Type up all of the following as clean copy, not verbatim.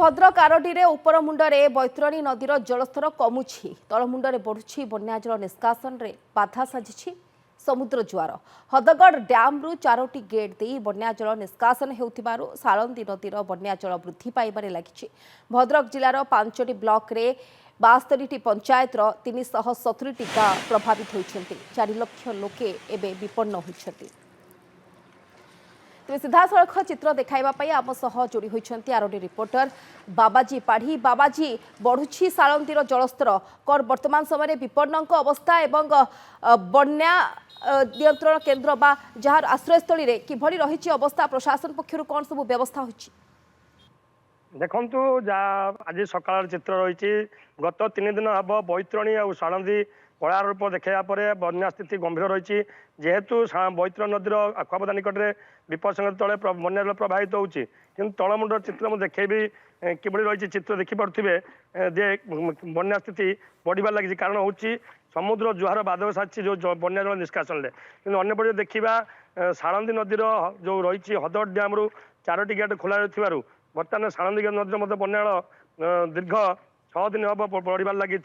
Bhadrak RD उपरमुंडे Baitarani नदीर जलस्तर कमुछि तलमुंडे बढ़ुछि बन्याजल निष्कासन रे बाधा साजिछि समुद्र जुआर हदगढ़ डैम रु 4टी गेट दे बन्याजल निष्कासन हेउथिबारु साळंदी नदीर बन्याजल वृद्धि पाइबारे लागिछि। भद्रक जिलार 5टी ब्लॉक रे 72टी पंचायतर 370टी गाँ प्रभावित होइछन्ति। 4 लाख लोके एबे विपन्न होइछन्ति। तेज सीधासख चित्र देखाइबा आम सह जोड़ी होती आरडी रिपोर्टर बाबाजी पाढ़ी। बाबाजी बढ़ुछि साळंदीर जलस्तर कौन वर्तमान समय विपन्न अवस्था एवं बन्या नियंत्रण केन्द्र बा जहार आश्रयस्थली रे किभली रही अवस्था प्रशासन पक्षर कौन सब व्यवस्था होछि? देखंतु आज सकाळ चित्र रही गत 3 दिन हम बैतरणी और साळंदी कला रूप देखा पर बन्या स्थिति गंभीर रही जेहेतु बैतरणी नदीर आखुआपदा निकट में विपद संकेत तले बन्या जल प्रभावित होची किंतु तलमुंडर चित्र मुझे देखेबी किभली रही चित्र देखिपे जे बन्या स्थिति बढ़िबार लगी कारण हूँ समुद्र जुहार बाधक साची जो बन्या जल निष्कासन कि अंपटे देखा साळंदी नदीर जो रही हदगढ़ डैम रु 4टी गेट खोल रही बर्तमान साळंदी नदी बन्या जल दीर्घ 6 दिन हम बढ़िबार लगी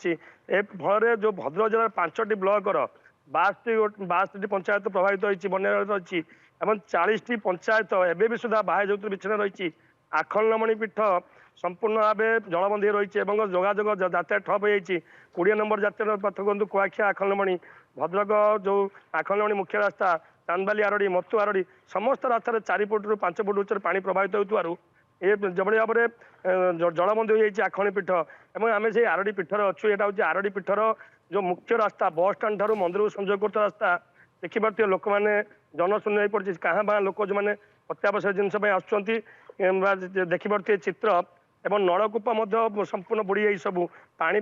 फल जो भद्रक जिलार 5टी ब्लॉकर 62टी पंचायत प्रभावित होती बन्या रही एवं 40टी पंचायत एवं भी सुधा बाह्य जगत विच्छिन्न रही आखलमणि पीठ संपूर्ण भाव जलबंदी रही जोगाजोग यातायात ठप हो 20 नंबर जातीय पथ कहतु कुआखिया आखलमणि भद्रक जो आखलमणि मुख्य रास्ता चांदबाली आरडी मत्तु आरडी समस्त रास्तार 4 फुट रु 5 फुट उच्चर पानी प्रभावित होती ये जबड़ी भाव में जलबंदी हो आखलमणि पीठ एवं आम से आरडी पीठर अच्छु यहाँ हूँ आरडी पीठर जो मुख्य रास्ता बस स्टाण्ड ठार मंदिर को संजोग करता रास्ता देखिपे लोक मैंने जनशून्य हो पड़ी कहाँ बाँ लोक जो मैंने अत्यावश्यक जिनस देखिपे चित्र एवं नलकूप संपूर्ण बुड़ी सबू पानी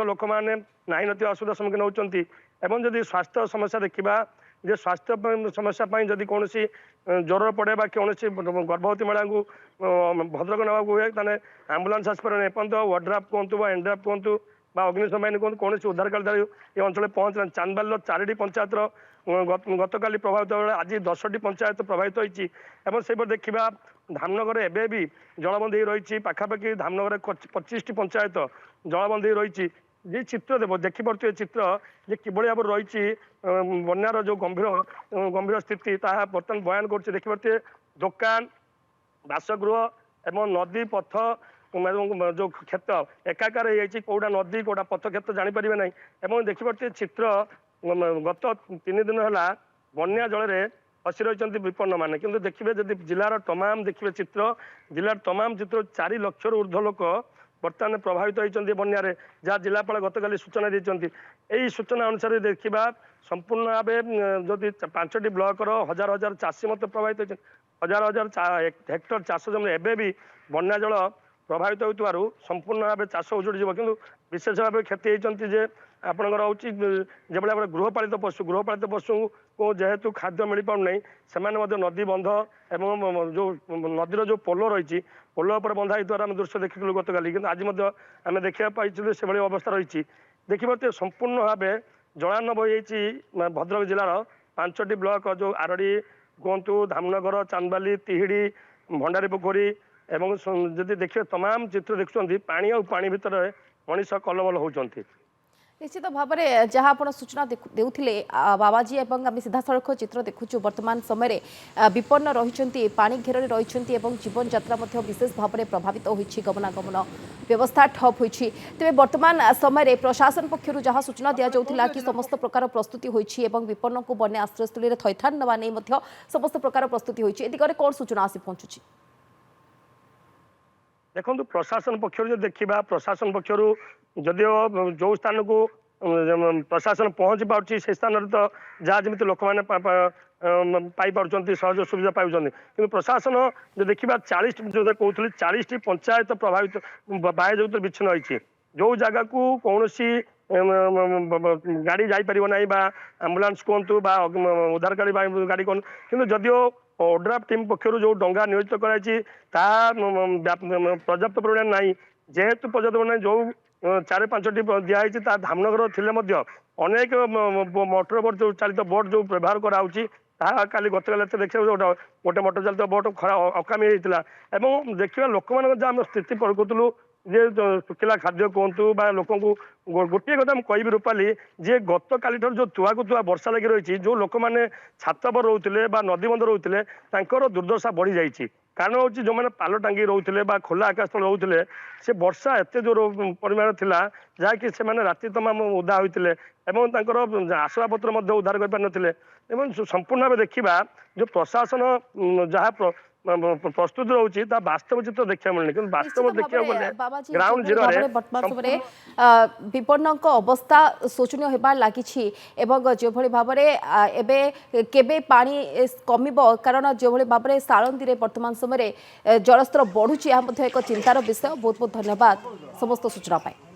लोक मैंने नाई नी असुविधा सम्मुखीन होती एवं जदि स्वास्थ्य समस्या देखा जे स्वास्थ्य समस्या जदि कौन ज्वर पड़े कौन गर्भवती महिला को भद्रक नवा हुए ताने आंबुलांस आसपार एपर्त ओड्राफ कहतु एंड्राफ कहतु अग्निशम बाहिनी कहतु कौन उद्धारकारी ये अंचल पहुँचना चांदबाल 4टी पंचायत गतकाली प्रभावित बेले आज 10टी पंचायत प्रभावित होती से देखा धामनगर एवं भी जलबंदी रही पाखापाखि धामनगर 25टी पंचायत जलबंदी रही जे चित्र देव देखिपे चित्र जे किभली भाव रही बन्यार जो गंभीर स्थिति ताहा बर्तमान बयान कर देखिपे दुकान बासगृह एवं नदी पथ जो क्षेत्र एकाकार हो कौटा नदी कौटा पथ क्षेत्र जानीपर ना एवं देखिपे चित्र गत 3 दिन है बन्या जल फसी रही विपन्न मान कि देखिए जब जिलार तमाम देखिए चित्र जिलार तमाम चित्र 4 लाख ऊर्ध्व लोक बर्तमान प्रभावित होती बन्यारे जहाँ जिलापाल गतकाली सूचना देते यही सूचना अनुसार देखा संपूर्ण भाव जदि 5टी ब्लॉकर हजार हजार चाषी मत प्रभावित होती हजार हजार हेक्टर चाष जमी एवं भी बन्या जल प्रभावित होती संपूर्ण भाव चाष उजुड़ी कि विशेष भाव क्षति होती आपणकर हूँ जो भाव गृहपालित पशु को जेहेतु खाद्य मिल पाना से नदी बंध एवं जो नदीर जो पोल रही पोल पर बंधा द्वारा आम दृश्य देखिलु गतकाली कि आज आम देखा पाई से अवस्था रही देखिए संपूर्ण भाव जलार्णव हो भद्रक जिलार 5टी ब्लॉक जो आरडी कहतु धामनगर चांदबाली तिहिड़ी भंडारी पोखरी एवं जदि देखिए तमाम चित्र देखुं पानी और पानी भितर मनीष कलबल होती निश्चित भाव में जहाँ आप सूचना देउथिले बाबाजी एवं आम सीधा सड़क चित्र देखुचु वर्तमान समय विपन्न रही पानी घेर रही जीवन यात्रा विशेष भाव में प्रभावित होती गमनागमन व्यवस्था ठप होती तेज वर्तमान समय प्रशासन पक्षर जहाँ सूचना दि जाऊला कि समस्त प्रकार प्रस्तुति होती विपन्न को बन्या आश्रयस्थल थैथान नवा नहीं समस्त प्रकार प्रस्तुति होती दिगरे कौन सूचना आसी पहुंचुची? देखो प्रशासन पक्षर देखा प्रशासन पक्षर जदिव जो स्थान को प्रशासन पहुँची पार्टी से स्थान तो जहाँ जमी लोक मैंने सहज सुविधा पाई कि प्रशासन जो देखा 40 जो कहते 40टी पंचायत प्रभावित बाह्य जगत विच्छिन्न होती जो जगह को कौन गाड़ी जापर ना आंबुलांस कहतु उद्धारकारी गाड़ी कहतु कि जदिव ओड्राफ टीम पक्षर जो डंगा नियोजित कराई पर्याप्त परिमाण ना जेहेतु पर्याप्त परिमाण जो 4-5टी दिखाई धामनगर थिले अनेक मोटर बोट जो चालित बोट जो व्यवहार कराऊँच ତାହା କାଲି ଗତକାଲି ଏତେ ଦେଖିବାକୁ ଗୋଟେ ମୋଟର ଚାଲିତ ବୋଟ ଖରା ଅକାମୀ ହେଇଥିଲା ଏବଂ ଦେଖିବା ଲୋକମାନଙ୍କ ଯେ ଆମେ ସ୍ଥିତି କରୁଥିଲୁ ଯେ ଶୁଖିଲା ଖାଦ୍ୟ କୁହନ୍ତୁ ବା ଲୋକଙ୍କୁ ଗୋଟିଏ କଥା ମୁଁ କହିବି ରୂପାଲି ଯେ ଗତକାଲି ଠାରୁ ଯୋଉ ତୁଆକୁ ତୁଆ ବର୍ଷା ଲାଗି ରହିଛି ଯୋଉ ଲୋକମାନେ ଛାତ ଉପରେ ରହୁଥିଲେ ବା ନଦୀବନ୍ଧ ରହୁଥିଲେ ତାଙ୍କର ଦୁର୍ଦ୍ଦଶା ବଢି ଯାଇଛି। କାରଣ ହଉଛି ଯୋଉମାନେ ପାଲ ଟାଙ୍ଗି ରହୁଥିଲେ ବା ଖୋଲା ଆକାଶ ତଳେ ରହୁଥିଲେ ସେ ବର୍ଷା ଏତେ ଜୋର ପରିମାଣ ଥିଲା ଯାହାକି ସେମାନେ ରାତି ତମାମ ଓଦା ହୋଇଥିଲେ ଏବଂ ତାଙ୍କର ଆସବାବପତ୍ର ମଧ୍ୟ ଉଦ୍ଧାର କରିପାରିନଥିଲେ ଏବଂ ସମ୍ପୂର୍ଣ୍ଣ ଭାବେ ଦେଖିବା ଯୋଉ ପ୍ରଶାସନ ଯାହା ପ୍ରସ୍ତୁତି ରହୁଛି ତା ବାସ୍ତବ ଚିତ୍ର ଦେଖିବାକୁ ମିଳୁନି କିନ୍ତୁ ବାସ୍ତବ ନିଶ୍ଚିତ ଦେଖିବାକୁ ଭାବରେ ଗଲେ ବାବାଜୀ ଗ୍ରାଉଣ୍ଡ ଯେଭଳି ଜିରୋରେ ଭାବରେ ବର୍ତ୍ତମାନ ସମୟରେ ବିପନ୍ନଙ୍କ ଅବସ୍ଥା ଶୋଚନୀୟ ହେବାର ଲାଗିଛି ଏବଂ ଯେଭଳି ଭାବରେ ଏବେ କେବେ ପାଣି କମିବ କାରଣ ଯେଭଳି ଭାବରେ ସାଳନ୍ଦୀରେ ବର୍ତ୍ତମାନ ସମୟରେ ଜଳସ୍ତର ବଢୁଛି ଏହା ମଧ୍ୟ ଏକ ଚିନ୍ତାର ବିଷୟ। ବହୁତ ବହୁତ ଧନ୍ୟବାଦ ସମସ୍ତ ସୂଚନା ପାଇଁ।